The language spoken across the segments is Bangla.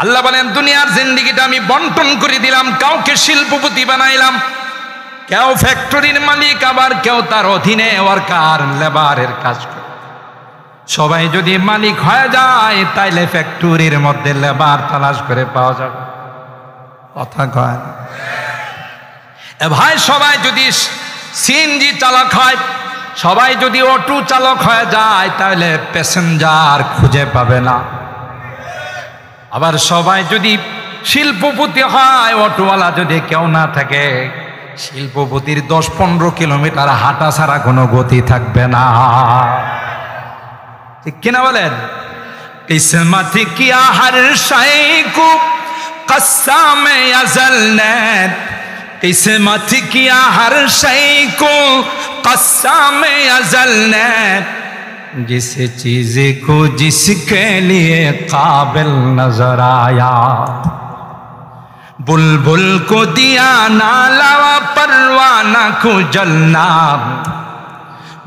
আল্লাহ বলেন দুনিয়ার জিন্দেগিটা আমি বন্টন করে দিলাম, কাউকে শিল্পপতি বানাইলাম, কেউ ফ্যাক্টরির মালিক, আবার কেউ তার অধীনে ওয়ার্কার লেবারের কাজ করে। সবাই যদি মালিক হয়ে যায় তাইলে ফ্যাক্টরির মধ্যে লেবার তালাশ করে পাওয়া যাবে। কথা কয় এ ভাই, সবাই যদি সিএনজি চালক হয়, সবাই যদি অটো চালক হয়ে যায় তাহলে প্যাসেঞ্জার খুঁজে পাবে না। আবার সবাই যদি শিল্পপতি হয়, অটোওয়ালা যদি কেউ না থাকে, শিল্পপতির 10-15 কিলোমিটার হাঁটা ছাড়া কোনো গতি থাকবে না। ঠিক কিনা বলেন? কিসমত কিয়া হর শাই কো কসম আজল নে, किस्मत किया हर शय को कस्म अज़ल ने, जिस चीज़ को जिसके लिए काबिल नजर आया, बुलबुल को दिया नाला परवाना को जलना,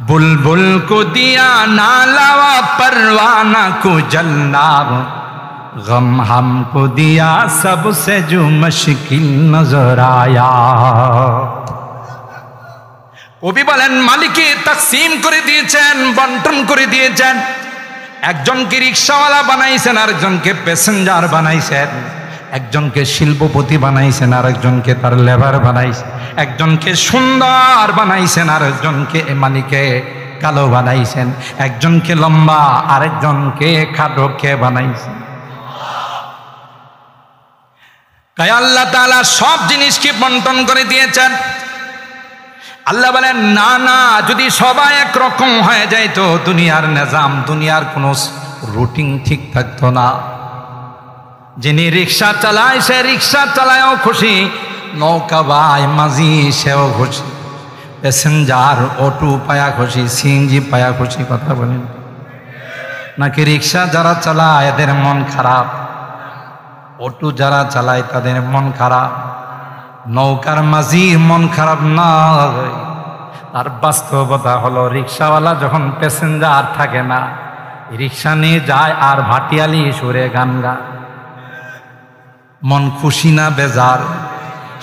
बुलबुल को दिया नाला परवाना को जलना, गम हमको दिया सबसे जो मुश्किल नजर आया। কবি বলেন মালিকে তাকসিম করে দিয়েছেন, বন্টন করে দিয়েছেন। একজনকে রিকশাওয়ালা বানাইছেন, আরেকজনকে প্যাসেঞ্জার বানাইছেন, একজনকে শিল্পপতি বানাইছেন, আরেকজনকে তার লেবার বানাইছেন, একজনকে সুন্দর বানাইছেন, আরেকজনকে মালিকে কালো বানাইছেন, একজনকে লম্বা আরেকজনকে খাটোকে বানাইছেন। তাই আল্লাহ তাআলা সব জিনিসকে বন্টন করে দিয়েছেন। আল্লাহ বলেন না না, যদি সবাই একরকম হয়ে যায় তো দুনিয়ার নিজাম, দুনিয়ার কোনো রুটিন ঠিক থাকতো না। যিনি রিক্সা চালায় সে রিক্সা চালায়ও খুশি, নৌকা বাই মাঝি সেও খুশি, প্যাসেঞ্জার অটো পায়া খুশি, সিএনজি পায়া খুশি। কথা বলেন নাকি রিক্সা যারা চালায় এদের মন খারাপ, অটো যারা চালায় তাদের মন খারাপ, নৌকার মাঝির মন খারাপ না। আর বাস্তবতা হলো রিক্সাওয়ালা যখন প্যাসেঞ্জার থাকে না, রিক্সা নিয়ে যায় আর ভাটিয়ালি সুরে গান গায়, মন খুশি না বেজার,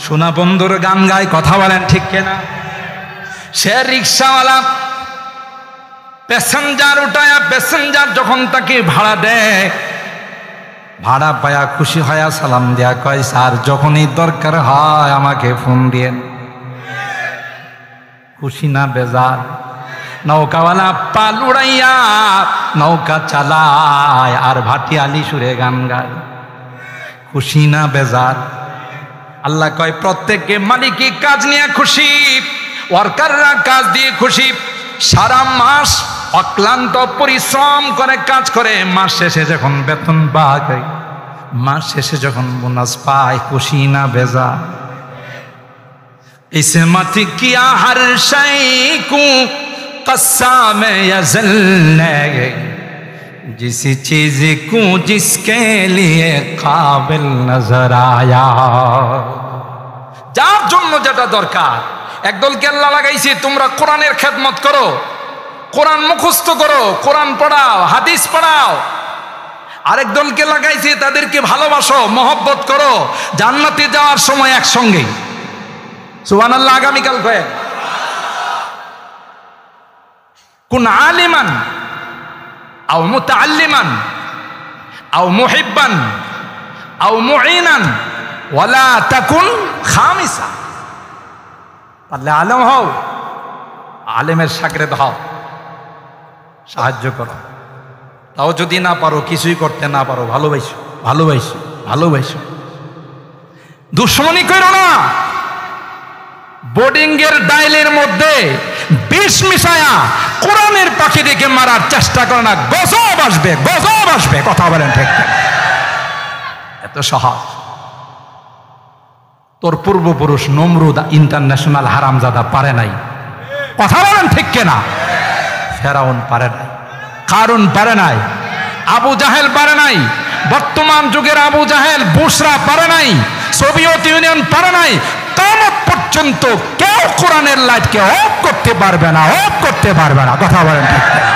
সোনা বন্ধুর গান গায়। কথা বলেন ঠিক কিনা? সে রিক্সাওয়ালা প্যাসেঞ্জার উঠায়া, প্যাসেঞ্জার যখন তাকে ভাড়া দেয়, ভাড়া পায়া খুশি হয়া সালাম দেয়া কয় স্যার যখনই দরকার হয় আমাকে ফোন দিয়েন। খুশি না বেজার? নৌকাওয়ালা পাল উড়াইয়া নৌকা চালায় আর ভাটিয়ালি সুরে গান গায়, খুশি না বেজার? আল্লাহ কয় প্রত্যেককে মালিকি কাজ নিয়ে খুশি, ওয়ার্কাররা কাজ দিয়ে খুশি। সারা মাস অক্লান্ত পরিশ্রম করে কাজ করে, মাস শেষে যখন বেতন পায়, মাস শেষে যখন বোনাস পায়, খুশি না বেজার? किस्मत किया हर शय को कस्म अज़ल ने, जिस चीज को जिसके लिए काबिल नजर आया। যার জন্য যেটা দরকার, একদলকে আল্লাহ লাগাইছে তোমরা কোরআনের খেদমত করো, কোরআন মুখস্থ করো, কোরআন পড়াও, হাদিস পড়াও। আরেক দলকে লাগাইছে তাদেরকে ভালোবাসো, মহব্বত করো, জান্নাতে যাওয়ার সময় একসঙ্গে। সুবহানাল্লাহ। আগামীকাল কয়েক কুন আলিমান আও মুতাআল্লিমান আও মুহিব্বান আও মুঈনান ওয়ালা তাকুন খামিসা। পারলে আলেম হও, আলেমের শাগরেদ হও, সাহায্য করো। তাও যদি না পারো, কিছুই করতে না পারো, ভালোবাসো, ভালোবাসো, ভালোবাসো। দুশ্মনী করো না। বোর্ডিং এর ডাইলের মধ্যে বিষ মিশায়া কোরআনের পাখি দেখে মারার চেষ্টা করে না, গজব আসবে, গজব আসবে। কথা বলেন ঠিক? এত সহজ। তোর পূর্বপুরুষ নমরুদ ইন্টারন্যাশনাল হারামজাদা পারে নাই। কথা বলেন ঠিক কিনা? ফেরাউন পারে নাই, কারুন পারে নাই, আবু জাহেল পারে নাই, বর্তমান যুগের আবু জাহেল বুশরা পারে নাই, সোভিয়েত ইউনিয়ন পারে নাই। কিয়ামত পর্যন্ত কেউ কোরআনের লাইটকে অফ করতে পারবে না, অফ করতে পারবে না। কথা বলেন ঠিক কিনা?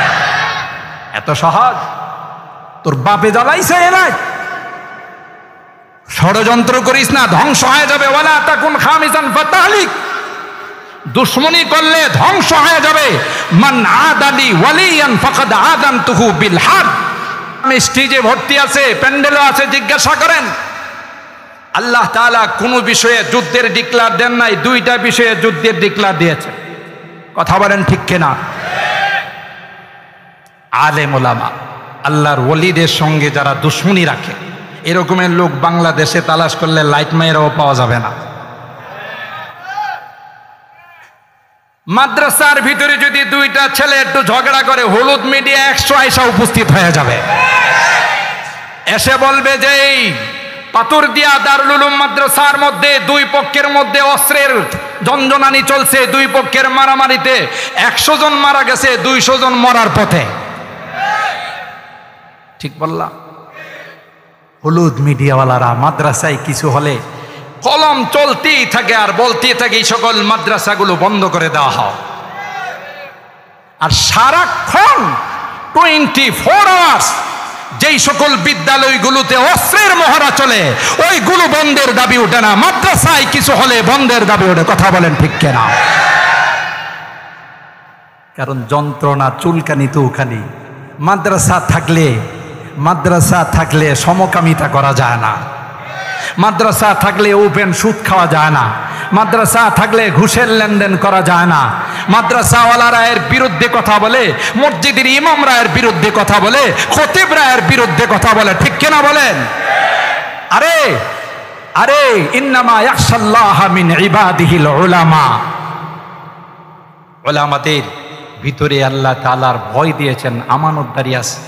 এত সহজ। তোর বাপে জ্বালাইছে এ লাইট, ষড়যন্ত্র করিস না, ধ্বংস হয়ে যাবে। ওয়ালা তাকুন খামিসান ফাতাহলিক, দুশ্মনী করলে ধ্বংস হয়ে যাবে। মান আদালি ওয়ালিয়ান ফাকাদ আযানতুহু বিল হারব। স্টেজে ভর্তি আছে, প্যান্ডেলও আছে, জিজ্ঞাসা করেন। আল্লাহ তাআলা কোন বিষয়ে যুদ্ধের ডিক্লার দেন নাই, দুইটা বিষয়ে যুদ্ধের ডিক্লার দিয়েছে। কথা বলেন ঠিক কিনা? আলেম ওলামা, আল্লাহর ওলিদের সঙ্গে যারা দুশ্মনী রাখে, এরকমের লোক বাংলাদেশে তালাশ করলে লাইট মাইরাও পাওয়া যাবে না। মাদ্রাসার ভিতরে যদি দুইটা ছেলে একটু ঝগড়া করে, হলুদ মিডিয়া 100 আইসা উপস্থিত হয়ে যাবে, এসে বলবে যে এই পাথরদিয়া দারুল উলুম মাদ্রাসার মধ্যে দুই পক্ষের মধ্যে অস্ত্রের জঞ্জনানি চলছে, দুই পক্ষের মারামারিতে 100 জন মারা গেছে, 200 জন মরার পথে। ঠিক বললাম? হলুদ মিডিয়াওয়ালারা মাদ্রাসায় কিছু হলে কলম চলতেই থাকে আর বলতেই থাকে এই সকল মাদ্রাসাগুলো বন্ধ করে দেওয়া হয়। আর সারাক্ষণ 24 আওয়ার্স যেই সকল বিদ্যালয়গুলোতে অস্ত্রের মহড়া চলে, ওইগুলো বন্ধের দাবি ওঠে না, মাদ্রাসায় কিছু হলে বন্ধের দাবি ওঠে। কথা বলেন ঠিক কিনা? কারণ যন্ত্রণা চুলকানি তো খালি। মাদ্রাসা থাকলে সমকামিতা করা যায় না, মাদ্রাসা থাকলে ওপেন সুদ খাওয়া যায় না, মাদ্রাসা থাকলে ঘুষের লেনদেন করা যায় না। মাদ্রাসাওয়ালারা এর বিরুদ্ধে কথা বলে, মসজিদের ইমামরা এর বিরুদ্ধে কথা বলে, খতিবরা এর বিরুদ্ধে কথা বলে। ঠিক কিনা বলেন? আরে আরে ইন্নামা ইয়াখশাল্লাহা মিন ইবাদিহিল উলামা। উলামাদের ভিতরে আল্লাহ তাআলার ভয় দিয়েছেন, আমানতদারি আছে।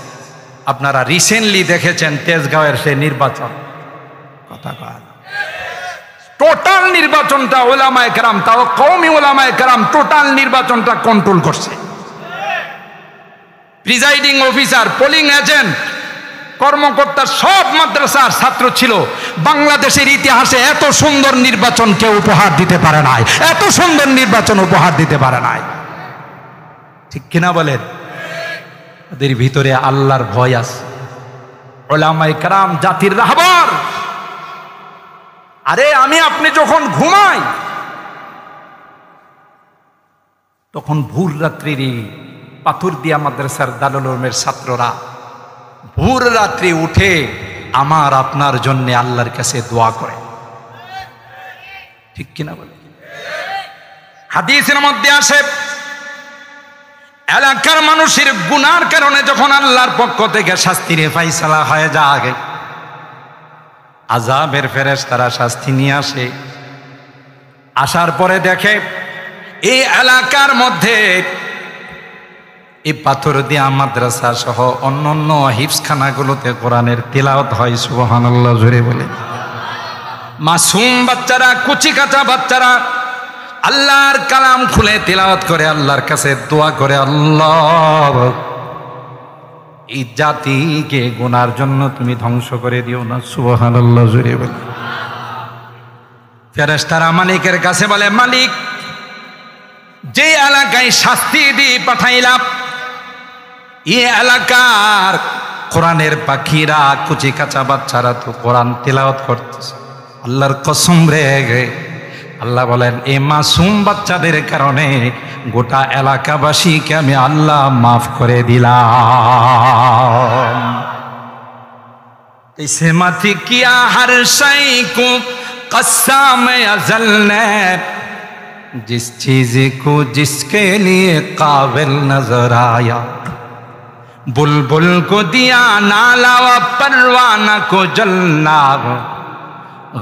আপনারা রিসেন্টলি দেখেছেন তেজগাঁওয়ের সে নির্বাচন, কথা কয় টোটাল নির্বাচনটা ওলামায়ে কেরাম, তাও কওমি ওলামায়ে কেরাম টোটাল নির্বাচনটা কন্ট্রোল করছে। প্রিজাইডিং অফিসার, পোলিং এজেন্ট, কর্মকর্তা সব মাদ্রাসার ছাত্র ছিল। বাংলাদেশের ইতিহাসে এত সুন্দর নির্বাচন কেউ উপহার দিতে পারে নাই, এত সুন্দর নির্বাচন উপহার দিতে পারে নাই। ঠিক কিনা বলেন? ওদের ভিতরে আল্লাহর ভয় আছে। উলামায়ে কেরাম জাতির রাহবার। আরে আমি আপনি যখন ঘুমাই তখন ভোর রাত্রি পাথরদিয়া মাদ্রাসার দারুল উলুমের ছাত্ররা ভোর রাত্রি উঠে আমার আপনার জন্য আল্লাহর কাছে দোয়া করে। ঠিক কিনা বলে? হাদিসের মধ্যে আসে এলাকার মানুষের গুনার কারণে যখন আল্লাহর পক্ষ থেকে শাস্তির ফায়সালা হয়ে যায়, আযাবের ফেরেশতারা শাস্তি নিয়ে আসে। আসার পরে দেখে এই এলাকার মধ্যে এই পাথরদিয়া মাদ্রাসা সহ অন্যান্য হিফজখানাগুলোতে কোরআনের তিলাওয়াত হয়। সুবহানাল্লাহ জোরে বলে। মাসুম বাচ্চারা, কুচি কাঁচা বাচ্চারা আল্লাহর কালাম খুলে তিলাওয়াত করে, আল্লাহর কাছে দোয়া করে, আল্লাহ এই জাতিকে গুনার জন্য তুমি ধ্বংস করে দিও না। সুবহানাল্লাহ জোরে বলে। ফেরেশতারা মালিকের কাছে বলে, মালিক যে এলাকায় শাস্তি দিয়ে পাঠাইলাম, এই এলাকার কোরআনের পাখিরা, কুচি কাঁচা বাচ্চারা তো কোরআন তিলাওয়াত করতেছে। আল্লাহর কসম রে, আল্লাহ বলেন এই মাসুম বাচ্চাদের কারণে গোটা এলাকাবাসীকে আমি আল্লাহ মাফ করে দিলাম। इसे मत किया हर शय को कस्म अज़ल ने, जिस चीज को जिसके लिए काबिल नजर आया, बुलबुल को दिया नाला व परवाना को जलना,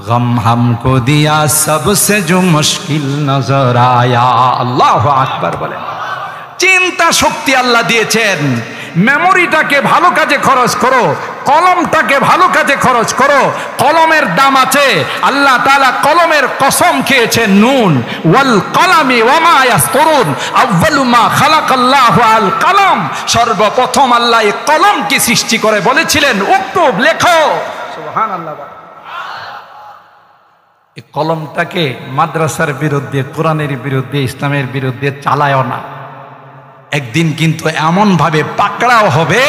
गम हमको दिया सबसे जो मुश्किल नजर आया। अल्लाह আকবার বলেন। চিন্তা শক্তি আল্লাহ দিয়েছেন, মেমোরিটাকে ভালো কাজে খরচ করো, কলমটাকে ভালো কাজে খরচ করো। কলমের দাম আছে। আল্লাহ তাআলা কলমের কসম খেয়েছেন, নুন ওয়াল কলামি ওয়া মা ইয়াসতুরুন, আউয়ালু মা খালাকাল্লাহু আল কলম। সর্বপ্রথম আল্লাহ এই কলমকে সৃষ্টি করে বলেছিলেন উক্তুব, লেখো। সুবহানাল্লাহ। এই কলমটাকে মাদ্রাসার বিরুদ্ধে, কোরআনের বিরুদ্ধে, ইসলামের বিরুদ্ধে চালায়ও না। একদিন কিন্তু এমন ভাবে পাকড়াও হবে,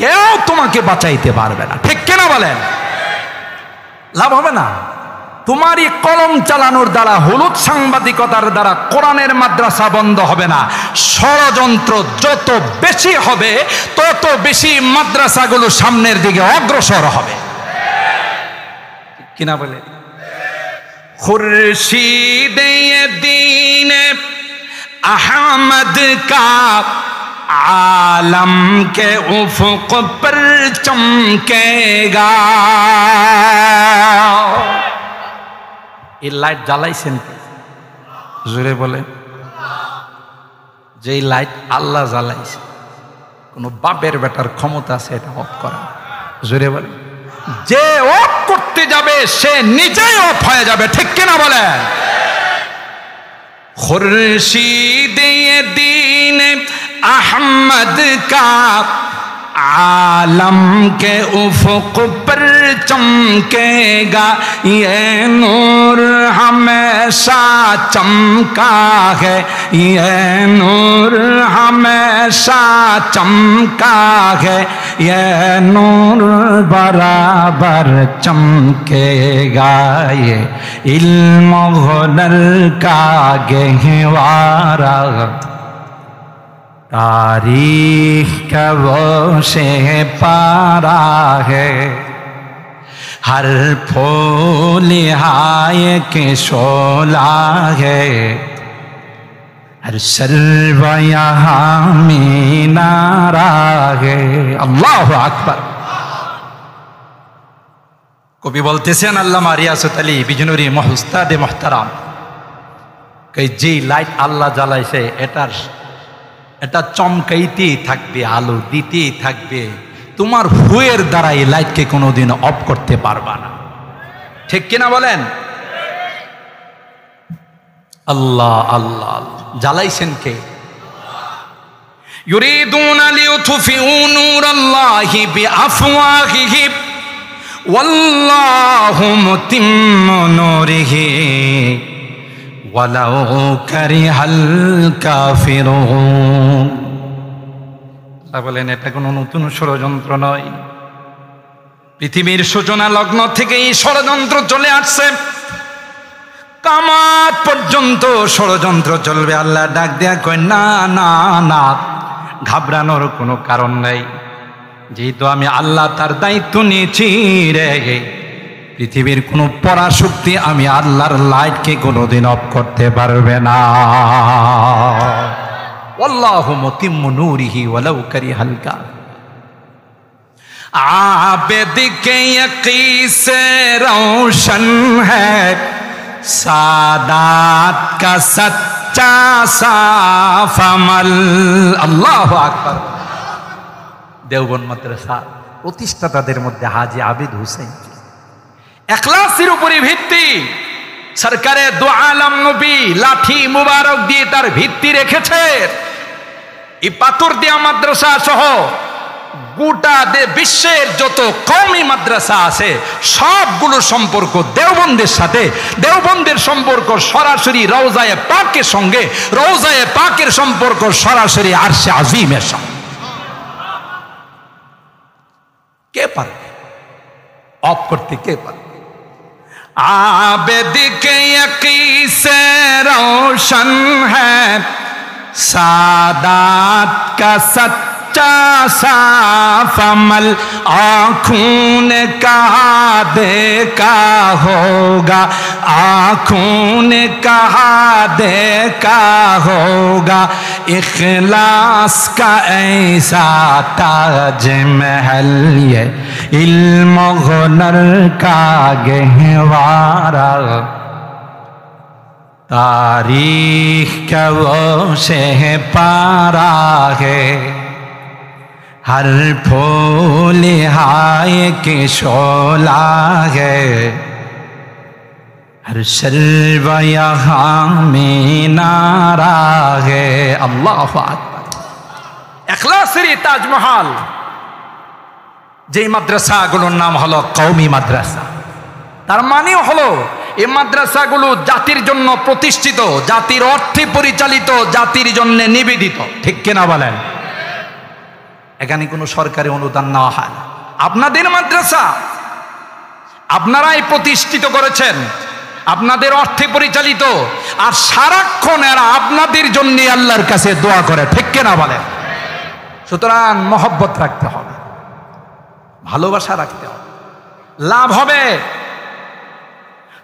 কেউ তোমাকে বাঁচাইতে পারবে না। ঠিক কিনা বলেন? লাভ হবে না। তোমারই কলম চালানোর দ্বারা, হলুদ সাংবাদিকতার দ্বারা কোরআনের মাদ্রাসা বন্ধ হবে না। ষড়যন্ত্র যত বেশি হবে তত বেশি মাদ্রাসাগুলো সামনের দিকে অগ্রসর হবে, কিনা বলে? খুরশিদে দ্বীন अहमद का आलम के उफ़क़ पर चमकेगा। এই লাইট জ্বালাইছেন জোরে বলে? যে লাইট আল্লাহ জ্বালাইছে, কোন বাপের বেটার ক্ষমতা আছে এটা অফ করা? জোরে বলে? যে অফ করতে যাবে সে নিজেই অফ হয়ে যাবে, ঠিক কিনা বলেন? खुर्शीद दीन अहमद का आलम के उफ़क़ पर चमकेगा, ये नूर हमेशा चमका है, ये नूर हमेशा चमका है, ये नूर बराबर चमकेगा, ये इल्म हुनर का गहवारा तारीख का वो से पारा है, हर फूल हाय के शोला है, हर सर्व यहाँ मीनारा है। अल्लाहु আকবার। কবি বলতেছেন আল্লামা রিয়াসত আলী বিজনুরী উস্তাদে মুহতারাম, যে লাইট আল্লাহ জ্বালাইছে এটা চমকাইতেই থাকবে, আলো দিতেই থাকবে। তোমার হুয়ের দ্বারা এই লাইটকে কোনোদিন অফ করতে পারবা না, ঠিক কিনা বলেন? আল্লাহ আল্লাহ জ্বালাইছেন কে? ইউরিদুনা লিইউতফিউ নূরাল্লাহি বিআফওয়াহিহিম ওয়াল্লাহু মুতিম্মু নূরিহি ওয়ালাউ কারিহাল কাফিরুন। বলেন এটা কোনো নতুন ষড়যন্ত্র নয়। পৃথিবীর সূচনা লগ্ন থেকে এই ষড়যন্ত্র চলে আসছে, কিয়ামত পর্যন্ত ষড়যন্ত্র চলবে। আল্লাহ ডাক দেয়া কয় না না না, ঘাবড়ানোর কোনো কারণ নাই, যেহেতু আমি আল্লাহ তার দায়িত্ব নিয়েছি রে। পৃথিবীর কোনো পরাশক্তি আমি আল্লাহর লাইটকে কোনোদিন অফ করতে পারবে না। আল্লাহু মুতিম্মু নূরিহি ওয়ালাউ কারিহাল কাফিরুন। आबिद के यकी से रोशन है सादात का सच्चा साफ अमल। আল্লাহু আকবার। দেওবন্দ মাদ্রাসা প্রতিষ্ঠাতাদের মধ্যে হাজী আবিদ হুসাইন ইখলাসের উপরে ভিত্তি, সরকারে দু আলম নবী লাঠি মুবারক দিয়ে তার ভিত্তি রেখেছে। এই পাথর দেয়া মাদ্রাসা সহ গোটা বিশ্বের যত কওমি মাদ্রাসা আছে সবগুলো সম্পর্ক দেওবন্দের সাথে। দেওবন্দের সম্পর্ক সরাসরি রওজায়ে পাকের সঙ্গে, রওজায়ে পাকের সম্পর্ক সরাসরি আরশে আজিমের সঙ্গে। কে পারবে অফ করতে? কে পারবে? आबिद के यकी से रोशन है सादात का सच्चा साफ अमल। आँखों ने कहा देखा होगा, आँखों ने कहा देखा होगा, इखलास का ऐसा ताज महल, ये इल्म हुनर का गहवारा तारीख का वो से पारा है, हर फूल हाय के शोला है, हर सर्व यहाँ मीनारा है। अल्लाहु আকবার। ইখলাসের তাজমহল। যে মাদ্রাসাগুলোর নাম হলো কওমি মাদ্রাসা, তার মানে হলো এই মাদ্রাসাগুলো জাতির জন্য প্রতিষ্ঠিত, জাতির অর্থে পরিচালিত, জাতির জন্য নিবেদিত, ঠিক কিনা বলেন? এখানে কোনো সরকারি অনুদান নেওয়া হয় না। আপনাদের মাদ্রাসা আপনারাই প্রতিষ্ঠিত করেছেন, আপনাদের অর্থে পরিচালিত, আর সারাক্ষণ এরা আপনাদের জন্য আল্লাহর কাছে দোয়া করে, ঠিক কিনা বলেন? সুতরাং মহব্বত রাখতে হবে, ভালোবাসা রাখতে হবে, লাভ হবে।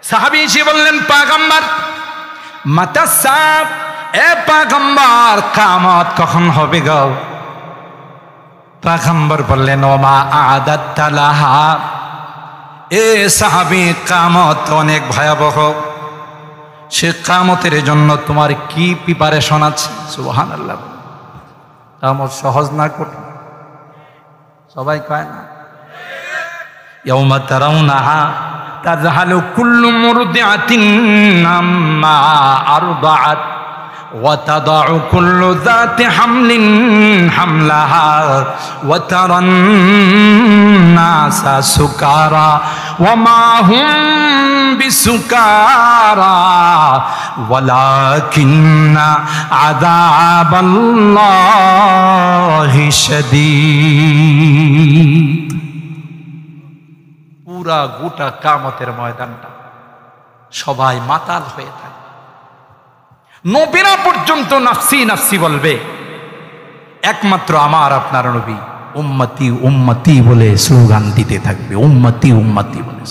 সাহাবী এসে বললেন, পয়গম্বর মাতাসাব, এ পয়গম্বর কিয়ামত কখন হবে গো? পয়গম্বর বললেন, ওমা আদাত্তা লাহা, এ সাহাবী কিয়ামত অনেক ভয়াবহ, সে কিয়ামতের জন্য তোমার কি প্রিপারেশন আছে? সুবহানাল্লাহ। কিয়ামত সহজ না কঠিন? সবাই কয় না? ইয়াউমা তারাউনাহা তাযহালু কুল্লু মুরদিআতিন আম্মা আরদাআত ওয়া তাদাউ কুল্লু যাতি হামলিন হামলাহা ওয়া তারান নাসা সুকারা ওয়া মা হুম বিসুকারা ওয়ালাকিন্না আযাবাল্লাহি শাদীদ। পুরা গোটা কিয়ামতের ময়দানটা সবাই মাতাল হয়ে থাকে, নবীরা পর্যন্ত নাফসি নাফসি বলবে, একমাত্র আমার আপনার নবী উম্মতি উম্মতি বলে স্লোগান দিতে থাকবে, উম্মতি উম্মতি বলে।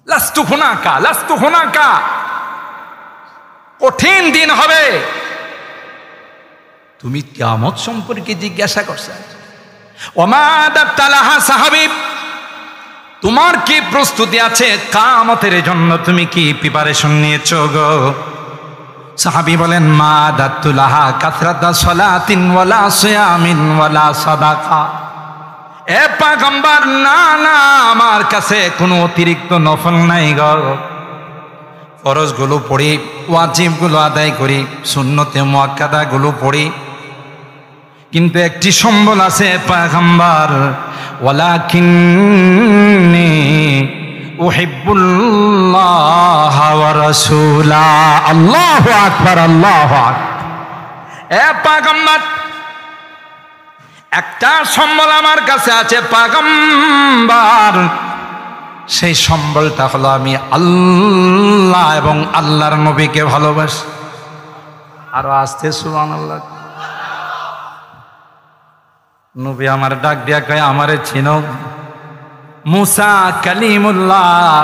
লাস্তু হুনাকা, লাস্তু হুনাকা। কঠিন দিন হবে। তুমি কিয়ামত সম্পর্কে জিজ্ঞাসা করছো, ওমা দাতালাহা, সাহাবী তোমার কি প্রস্তুতি আছে কিয়ামতের জন্য? তুমি কি প্রিপারেশন নিয়েছো গো? সাহাবী বলেন, মা দাতুলাহা কাসরাতা সালাতিন ওয়ালা সিয়ামিন ওয়ালা সাদাকা। এ পয়গম্বর, না না, আমার কাছে কোনো অতিরিক্ত নফল নাই গো। ফরজগুলো পড়ি, ওয়াজিবগুলো আদায় করি, সুন্নতে মুআক্কাদাগুলো পড়ি, কিন্তু একটি সম্বল আছে পয়গম্বর, ওয়ালাকিন্নী উহিব্বুল্লাহ ওয়া রাসূলা। আল্লাহু আকবার, আল্লাহু আকবার। এ পয়গম্বর, একটা সম্বল আমার কাছে আছে পয়গম্বর, সেই সম্বলটা হলো আমি আল্লাহ এবং আল্লাহর নবীকে ভালোবাসি। আরো আসতে সুবহানাল্লাহ। নবী আমার ডাক দিয়া কয়, আমারে চিনো? মুসা কালিমুল্লাহ,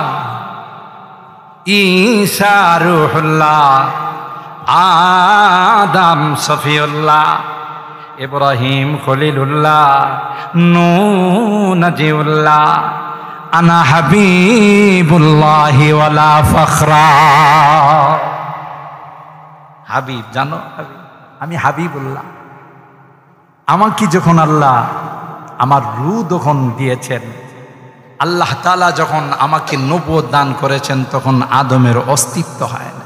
ঈসা রূহুল্লাহ, আদম সফিউল্লাহ, ইব্রাহিম খলিলুল্লাহ, নূহ নাজিউল্লাহ, আনা হাবিবুল্লাহি ওয়ালা ফখরা। হাবিব, জানো হাবিব, আমি হাবিবুল্লাহ। আমাকে যখন আল্লাহ আমার রূহ যখন দিয়েছেন, আল্লাহ তাআলা যখন আমাকে নবুয়ত দান করেছেন, তখন আদমের অস্তিত্ব হয় না।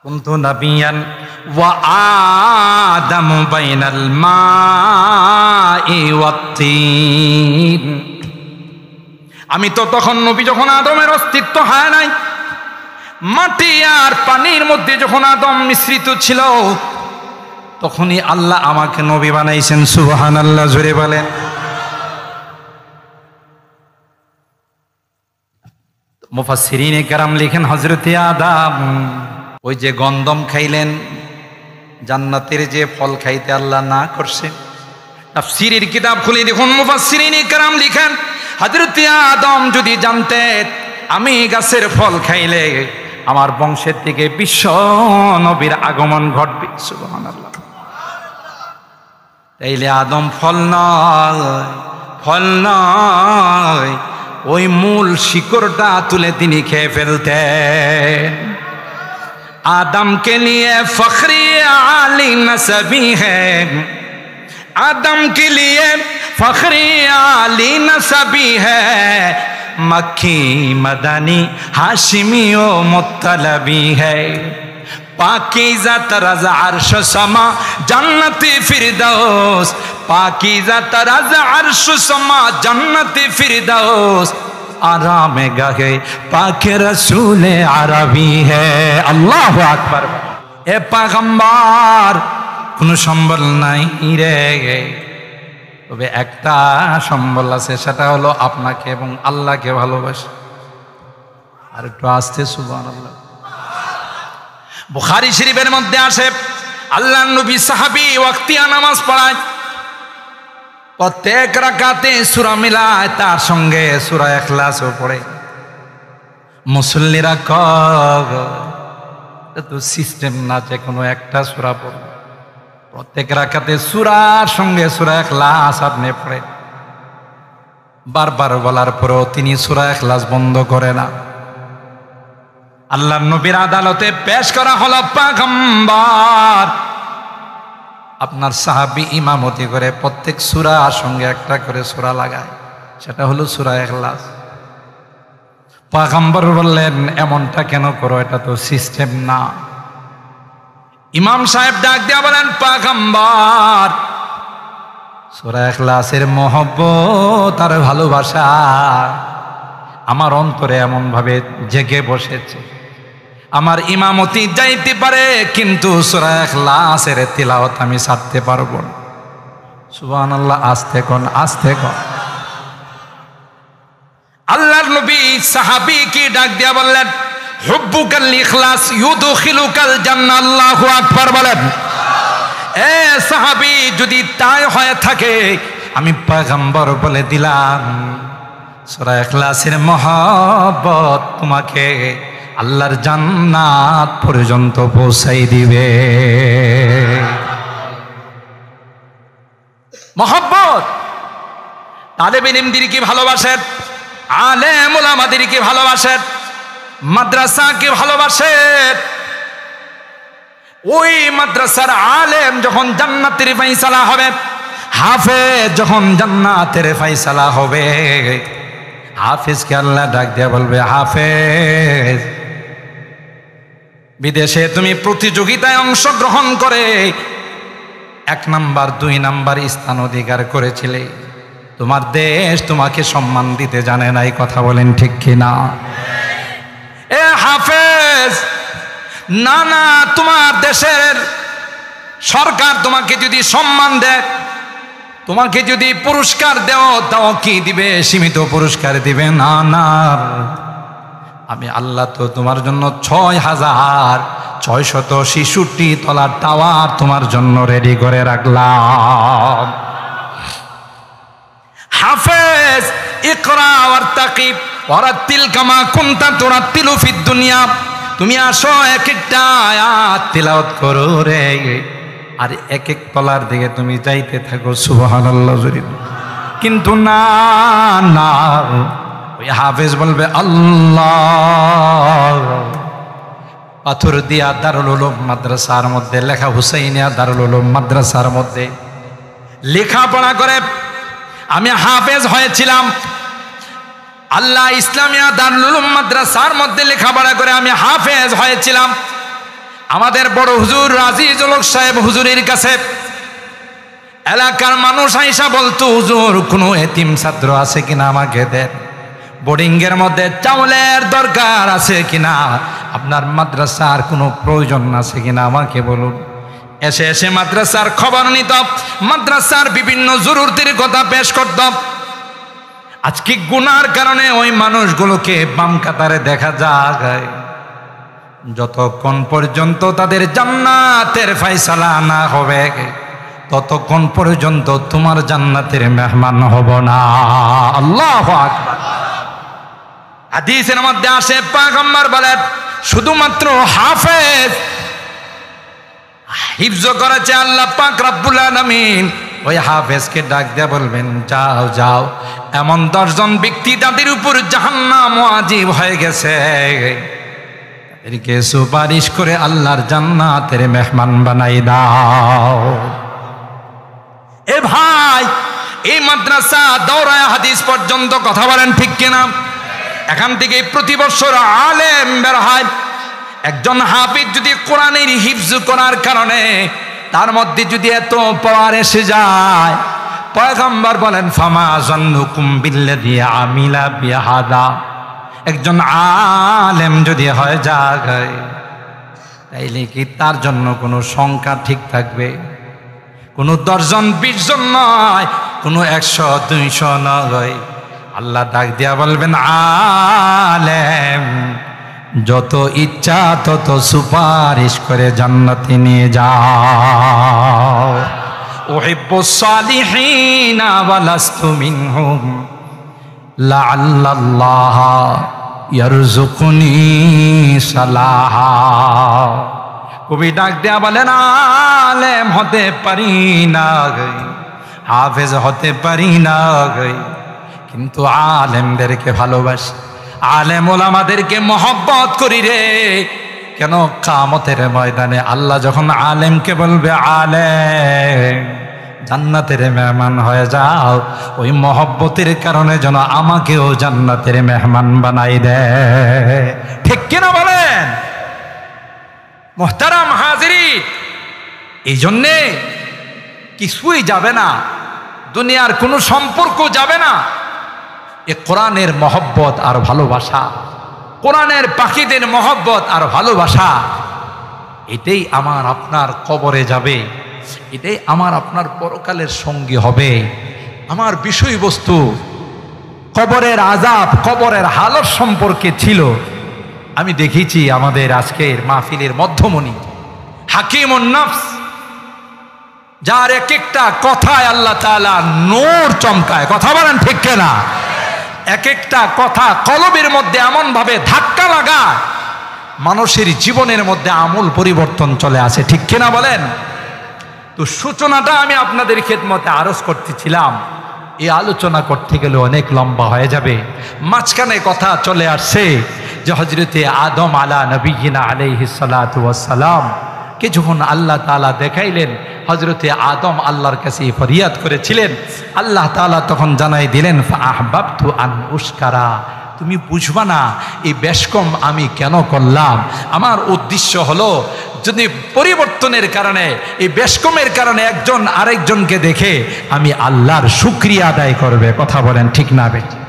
কুনতু নাবিয়ান ওয়া আদামু বাইনাল মাই ওয়াত তিন। আমি তো তখন নবী, যখন আদমের অস্তিত্ব হয় নাই, মাটি আর পানির মধ্যে যখন আদম মিশ্রিত ছিল, তখনই আল্লাহ আমাকে নবী বানাইছেন। সুবহানাল্লাহ, জোরে বলেন। মুফাসসিরিনে কেরাম লিখেন, হযরতে আদম ওই যে গন্ধম খাইলেন, জান্নাতের যে ফল খাইতে আল্লাহ না করছেন, তাফসীরের কিতাব খুলে দেখুন, মুফাসসিরিনে কেরাম লিখেন, হযরতে আদম যদি জানতেন আমি গাছের ফল খাইলে আমার বংশের থেকে বিশ্ব নবীর আগমন ঘটবে। সুবহানাল্লাহ। তাইলে আদম ফল নয়, ফল নয়, ওই মূল শিকড়টা তুলে তিনি খেয়ে ফেলতেন। आदम के लिए फख्री आली नसबी है, आदम के लिए फख्री आली नसबी है, मक्खी मदनी हाशिमी ओ मुत्तलबी है। पाकीज़ा तरज़ अर्श समा जन्नती फिरदौस, पाकीज़ा तरज़ अर्श समा जन्नती फिरदौस, आराम गाहे पाके रसूले अरबी है। अल्लाहु আকবার। এ পয়গম্বর, কোন সম্বল নাই রে, তবে একটা সম্বল আছে, সেটা হলো আপনাকে এবং আল্লাহকে ভালোবাসে। আর একটু আস্তে সুবহানাল্লাহ। বুখারী শরীফের মধ্যে আসে, আল্লাহর নবী সাহাবী ওয়াক্তিয়া নামাজ পড়ায়, প্রত্যেক রাকাতে সূরা মিলায়, তার সঙ্গে সূরা ইখলাসও পড়ে। মুসল্লিরা তো সিস্টেম না যে কোনো একটা সূরা পড়বে, প্রত্যেক রাকাতে সূরার সঙ্গে সূরা ইখলাস আপনি পড়ে। বারবার বলার পরেও তিনি সূরা ইখলাস বন্ধ করে না। আল্লাহর নবীর আদালতে পেশ করা হলো পয়গম্বর, আপনার সাহাবী ইমামতি করে প্রত্যেক সূরার সঙ্গে একটা করে সূরা লাগায়, সেটা হলো সূরা ইখলাস। পয়গম্বর বললেন, এমনটা কেন করো, এটা তো সিস্টেম না। ইমাম সাহেব ডাক দিয়া বলেন, পয়গম্বর, সূরা ইখলাসের মহব্বত আর ভালোবাসা আমার অন্তরে এমন ভাবে জেগে বসেছে, আমার ইমামতি যাইতে পারে কিন্তু সূরা ইখলাসের তিলাওয়াত আমি ছাড়তে পারবো না। সুবহানাল্লাহ। আস্তে কোন, আস্তে কোন। আল্লাহর নবী সাহাবীকে ডাক দিয়া বললেন, হুব্বুকাল ইখলাস ইউদখিলুকাল জান্নাহ। আল্লাহু আকবার বলেন। এ সাহাবী, যদি তাই হয়ে থাকে, আমি পয়গম্বর বলে দিলাম, সূরা ইখলাসের মহব্বত তোমাকে আল্লাহর জান্নাত পর্যন্ত পৌঁছাই দিবে। মহব্বত তালেবে ইলমদেরকে ভালোবাসেন, আলেম ওলামাদেরকে ভালোবাসেন, মাদ্রাসাকে ভালোবাসেন। ওই মাদ্রাসার আলেম যখন জান্নাতের ফায়সালা হবে, হাফেজ যখন জান্নাতের ফায়সালা হবে, হাফেজকে আল্লাহ ডাক দিয়ে বলবে, হাফেজ, বিদেশে তুমি প্রতিযোগিতায় অংশগ্রহণ করে 1 নাম্বার 2 নাম্বার স্থান অধিকার করেছিলে, তোমার দেশ তোমাকে সম্মান দিতে জানে নাই, কথা বলেন ঠিক কিনা? এ হাফেজ, না না, তোমার দেশের সরকার তোমাকে যদি সম্মান দেয়, তোমাকে যদি পুরস্কার দেও, তাও কি দিবে? সীমিত পুরস্কার দিবে না। না, আমি আল্লাহ তো তোমার জন্য 6666 তলার টাওয়ার তোমার জন্য রেডি করে রাখলাম। হাফেজ, ইকরা ওয়ারতাকিব ওয়ারাতিল কামা কুনতা তুরাতিলু ফিদ দুনিয়া। তুমি আসো, এক একটা আয়াত তিলাওয়াত করো রে, আর এক এক তলার দিকে তুমি যাইতে থাকো। সুবহানাল্লাহ জোরে। কিন্তু না না, ওই হাফেজ বলবে, আল্লাহ, পাথর দিয়া দারুল উলুম মাদ্রাসার মধ্যে লেখা, হুসাইনিয়া দারুল উলুম মাদ্রাসার মধ্যে লেখাপড়া করে আমি হাফেজ হয়েছিলাম। আল্লাহ ইসলামিয়া দারুল উলুম মাদ্রাসার মধ্যে লেখাপড়া করে আমি হাফেজ হয়েছিলাম। আমাদের বড় হুজুর আজিজুল হক সাহেব হুজুরের কাছে এলাকার মানুষ আইসা বলতো, হুজুর কোনো এতিম ছাত্র আছে কিনা আমাকে দেন, বোর্ডিং এর মধ্যে চাউলের দরকার আছে কিনা, আপনার মাদ্রাসার কোনো প্রয়োজন আছে কিনা আমাকে বলুন। এসে এসে মাদ্রাসার খবর নিত, মাদ্রাসার বিভিন্ন জরুরতের কথা পেশ করত। আজকে গুনার কারণে ওই মানুষগুলোকে বাম কাতারে দেখা যায়। যতক্ষণ পর্যন্ত তাদের জান্নাতের ফায়সালা না হবে, ততক্ষণ পর্যন্ত তোমার জান্নাতের মেহমান হব না। আল্লাহু আকবার। হাদিসের মধ্যে আসে, পয়গম্বর বলেন, শুধুমাত্র হাফেজ হিফজ করেছে আল্লাহ পাক রব্বুল আলামিন, ওই হাফেজকে ডাক দিয়ে বলবেন, যাও যাও, এমন 10 জন ব্যক্তি তাদের উপর জাহান্নাম ওয়াজিব হয়ে গেছে, তাদেরকে সুপারিশ করে আল্লাহর জান্নাতের মেহমান বানাই দাও। এ ভাই, এই মাদ্রাসা দাওরায়ে হাদিস পর্যন্ত, কথা বলেন ঠিক কিনা? এখান থেকে প্রতি বছর আলেম বের হয়। একজন হাফিজ যদি কোরআনের হিফজ করার কারণে তার মধ্যে যদি এত পাওয়ার এসে যায়, পয়গম্বর বলেন, ফামা জান্নুকুম বিল্লাযী আমিলা বিহাদা, একজন আলেম যদি হয়ে যায়, তাইলে কি তার জন্য কোনো সংখ্যা ঠিক থাকবে? কোনো 10 জন 20 জন নয়, কোনো 100 200 নয়। আল্লাহ ডাক দিয়া বলবেন, আলেম যত ইচ্ছা তত সুপারিশ করে জান্নাতে নিয়ে যাও। উহিব্বুস সালিহিনা ওয়া লাস্তু মিনহুম লাআল্লাল্লাহ ইয়ারযুকুনি সালাহা। কবি ডাক দেয়া বলেন, আলেম হতে পারি না গই, হাফেজ হতে পারি না গই, কিন্তু আলেমদেরকে ভালোবাসি, আলেম ওলামাদেরকে মহব্বত করি রে। কেন? কিয়ামতের ময়দানে আল্লাহ যখন আলেমকে বলবে, আলেম জান্নাতের মেহমান হয়ে যাও, ওই মহব্বতের কারণে যেন আমাকেও জান্নাতের মেহমান বানাই দেয়। ঠিক কিনা বলেন মুহতারাম হাজিরিন? এই জন্যে কিছুই যাবে না, দুনিয়ার কোনো সম্পর্ক যাবে না। এ কোরআনের মহব্বত আর ভালোবাসা, কোরআনের পাখিদের মহব্বত আর ভালোবাসা, এটাই আমার আপনার কবরে যাবে, এটাই আমার আপনার পরকালের সঙ্গী হবে। আমার বিষয়বস্তু কবরের আযাব, কবরের হালত সম্পর্কে ছিল। আমি দেখেছি আমাদের আজকের মাহফিলের মধ্যমণি হাকিমুন নফস, যার এক একটা কথায় আল্লাহ তাআলা নূর চমকায়। কথা বলেন ঠিক কিনা? এক একটা কথা কলবের মধ্যে এমন ভাবে ধাক্কা লাগায়, মানুষের জীবনের মধ্যে আমূল পরিবর্তন চলে আসে। ঠিক কিনা বলেন? তো সূচনাটা আমি আপনাদের খেদমতে আরজ করতেছিলাম। এই আলোচনা করতে গেলে অনেক লম্বা হয়ে যাবে। মাঝখানে কথা চলে আসছে যে হযরতে আদম আলা নবিয়িনা আলাইহিস সালাতু ওয়াস সালাম কে যখন আল্লাহ তাআলা দেখাইলেন, হযরতে আদম আল্লাহর কাছে ফরিয়াদ করেছিলেন, আল্লাহ তাআলা তখন জানাই দিলেন, ফাআহবাবতু আন উশকারা, তুমি বুঝবা না এই বেশকম আমি কেন করলাম। আমার উদ্দেশ্য হলো যদি পরিবর্তনের কারণে, এই বেশকমের কারণে একজন আরেকজনকে দেখে আমি আল্লাহর শুকরিয়া আদায় করবে। কথা বলেন ঠিক না বেঠিক?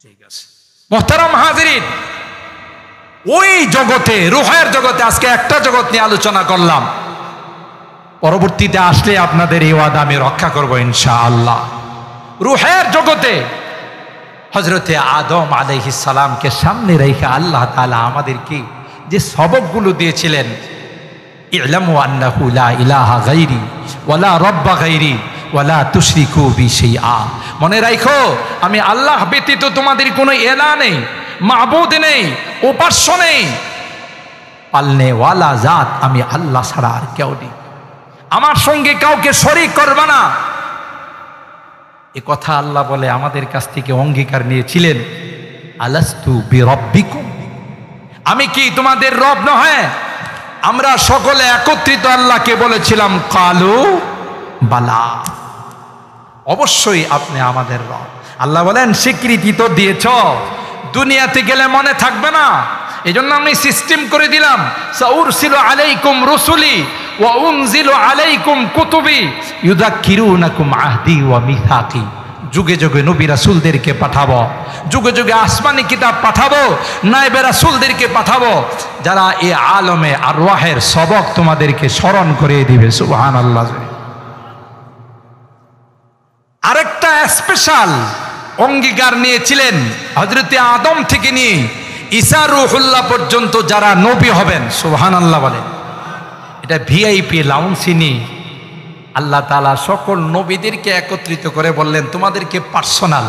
ঠিক আছে মুহতারাম হাজিরিন, ওই জগতে, রূহের জগতে আজকে একটা জগৎ নিয়ে আলোচনা করলাম, পরবর্তীতে আসলে আপনাদের এই ওয়াদা আমি রক্ষা করব ইনশাআল্লাহ। রূহের জগতে হযরতে আদম আলাইহিস সালামকে সামনে রেখে আল্লাহ তাআলা আমাদেরকে যে সবকগুলো দিয়েছিলেন, ইলামু আন্নাহু লা ইলাহা গায়রি ওয়ালা রাব্বা গায়রি ওয়ালা তুশরিকু বি শাইআ, মনে রাখো আমি আল্লাহ ব্যতীত তোমাদের কোনো ইলাহ নেই, মাবুদ নেই, উপাস্য নেই, পালনে ওয়ালা জাত আমি আল্লাহ ছাড়া আর কেউ নেই, আমার সঙ্গে কাউকে শরীক করবে না। এ কথা আল্লাহ বলে আমাদের কাছ থেকে অঙ্গীকার নিয়েছিলেন, আলাস্তু বিরাব্বিকুম, আমি কি তোমাদের রব নয়? আমরা সকলে একত্রিত আল্লাহকে বলেছিলাম, কালু বালা, অবশ্যই আপনি আমাদের রব। আল্লাহ বলেন, স্বীকৃতি তো দিয়েছ, দুনিয়াতে গেলে মনে থাকবে না, এই জন্য আমি সিস্টেম করে দিলাম, সাউরসিলু আলাইকুম রুসুলি ওয়া উনজিলু আলাইকুম কুতুবি ইউযাক্কিরুনাকুম আহদি ওয়া মিসাকি, যুগে যুগে নবী রাসূলদেরকে পাঠাবো, যুগে যুগে আসমানি কিতাব পাঠাবো, নায়েবে রাসূলদেরকে পাঠাবো, যারা এই আলমে আরওয়াহের সবক তোমাদেরকে স্মরণ করে দিবে। সুবহানাল্লাহ। আরেকটা স্পেশাল অঙ্গীকার নিয়েছিলেন হযরতে আদম থেকে নিয়ে ঈসা রূহুল্লাহ পর্যন্ত যারা নবী হবেন, সুবহানাল্লাহ বলেন, এটা ভিআইপি লাউন্সিনি আল্লাহ তাআলা সকল নবীদেরকে একত্রিত করে বললেন, তোমাদেরকে পার্সোনাল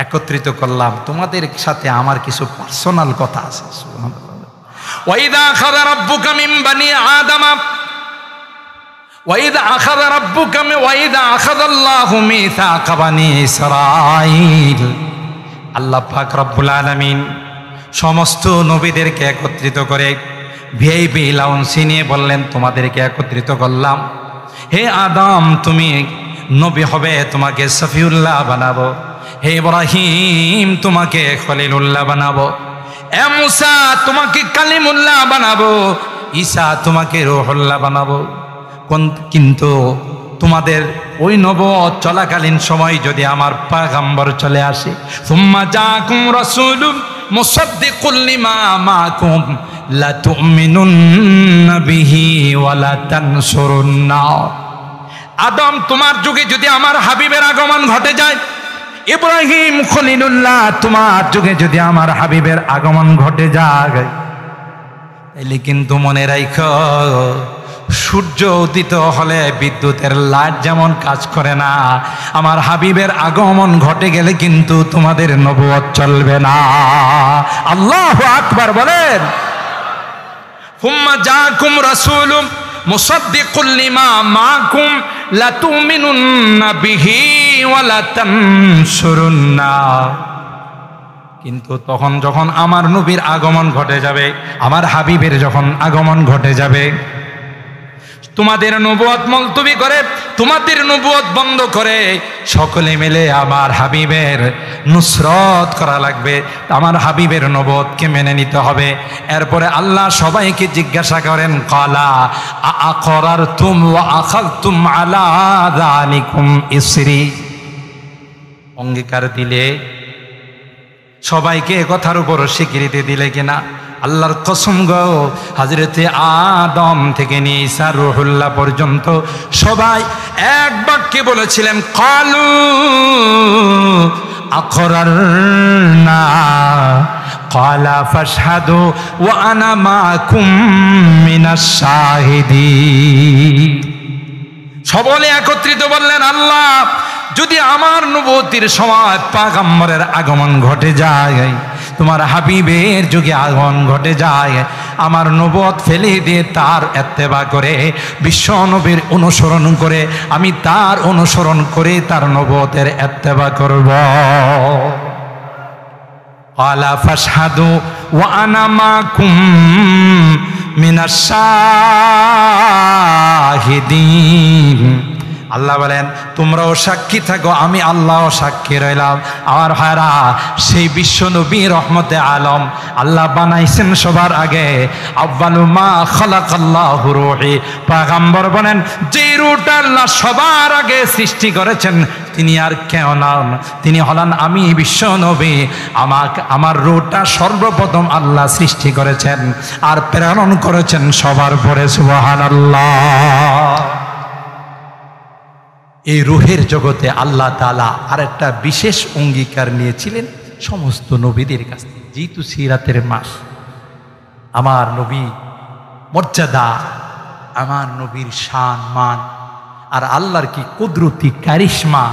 একত্রিত করলাম, তোমাদের সাথে আমার কিছু পার্সোনাল কথা আছে। সুবহানাল্লাহ। ওয়াইদা আখাযা রাব্বুকা মিন বানি আদামা ওয়াইদা আখাযা রাব্বুকা ওয়াইদা আখাযাল্লাহু মিসাকা বানি ইসরাঈল, আল্লাহ পাক রব্বুল আলামিন সমস্ত নবীদেরকে একত্রিত করে ভিআইপি লাউন্সি নিয়ে বললেন, তোমাদেরকে একত্রিত করলাম, হে আদম তুমি নবী হবে, তোমাকে সফিউল্লাহ বানাবো, হে ইব্রাহিম তোমাকে খলিলুল্লাহ বানাবো, এ মুসা তোমাকে কালিমুল্লাহ বানাবো, ঈসা তোমাকে রূহুল্লাহ বানাবো। কিন্তু তোমাদের ওই নবুয়ত চলাকালীন সময় যদি আমার পয়গম্বর চলে আসে, সুম্মা জাআকুম রাসূলুম মুসাদ্দিকুল লিমা মাআকুম, লাতুমিনুন্না বিহি ওয়া লাতানসুরুন্না। আদম, তোমার যুগে যদি আমার হাবিবের আগমন ঘটে যায়, ইব্রাহিম খলিলুল্লাহ, তোমার যুগে যদি আমার হাবিবের আগমন ঘটে যায়, তাইলে কিন্তু মনে রাখো, সূর্য উদিত হলে বিদ্যুতের লাইট যেমন কাজ করে না, আমার হাবিবের আগমন ঘটে গেলে কিন্তু তোমাদের নবুয়ত চলবে না। আল্লাহু আকবার বলেন। হুম্মা জাআকুম রাসূলুম মুসাদ্দিকুল লিমা মাআকুম লাতুমিনুন্না বিহি ওয়া লাতানসুরুন্না। কিন্তু তখন যখন আমার নবীর আগমন ঘটে যাবে, আমার হাবিবের যখন আগমন ঘটে যাবে, তোমাদের নবুয়ত মুলতবি করে, তোমাদের নবুয়ত বন্ধ করে সকলে মিলে আমার হাবিবের নুসরত করা লাগবে, আমার হাবিবের নবুয়তকে মেনে নিতে হবে। এরপরে আল্লাহ সবাইকে জিজ্ঞাসা করেন, ক্বালা আআকরারতুম ওয়া আখাযতুম আলা যালিকুম ইসরি। অঙ্গীকার দিলে, সবাইকে কথার উপর স্বীকৃতি দিলে কিনা? আল্লাহর কসম গো, হযরতে আদম থেকে নিয়ে ঈসা রূহুল্লাহ পর্যন্ত সবাই এক বাক্যে বলেছিলেন, ক্বালু আকরারনা ক্বালা ফাশহাদু ওয়া আনা মাআকুম মিনাশ শাহিদিন। সকলে একত্রিত বললেন, আল্লাহ, যদি আমার নবুয়তির সময় পয়গম্বরের আগমন ঘটে যায়, তোমার হাবিবের যুগে আগমন ঘটে যায়, আমার নবুয়ত ফেলে দিয়ে তার ইত্তেবা করে, বিশ্ব নবীর অনুসরণ করে, আমি তার অনুসরণ করে তার নবুয়তের ইত্তেবা করব। ক্বালা ফাশহাদু ওয়া আনা মাআকুম মিনাশ শাহিদিন। আল্লাহ বলেন, তোমরাও সাক্ষী থাকো, আমি আল্লাহও সাক্ষী রইলাম। আমার ভাইরা, সেই বিশ্ব নবী রহমতে আলম আল্লাহ বানাইছেন সবার আগে। আউয়ালু মা খালাকাল্লাহু রূহি। পয়গম্বর বলেন, যে রূহটা আল্লাহ সবার আগে সৃষ্টি করেছেন তিনি আর কেউ নন, তিনি হলেন আমি বিশ্ব নবী। আমার রূহটা সর্বপ্রথম আল্লাহ সৃষ্টি করেছেন আর প্রেরণ করেছেন সবার পরে। সুবহানাল্লাহ। এই রূহের জগতে আল্লাহ তাআলা আরেকটা বিশেষ অঙ্গীকার নিয়েছিলেন সমস্ত নবীদের কাছ থেকে। যেহেতু সিরাতের মাস, আমার নবী মর্যাদা, আমার নবীর শান মান আর আল্লাহর কি কুদরতি কারিশমা,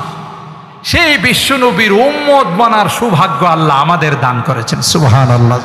সেই বিশ্ব নবীর উম্মত বানার সৌভাগ্য আল্লাহ আমাদের দান করেছেন। সুবহানাল্লাহ।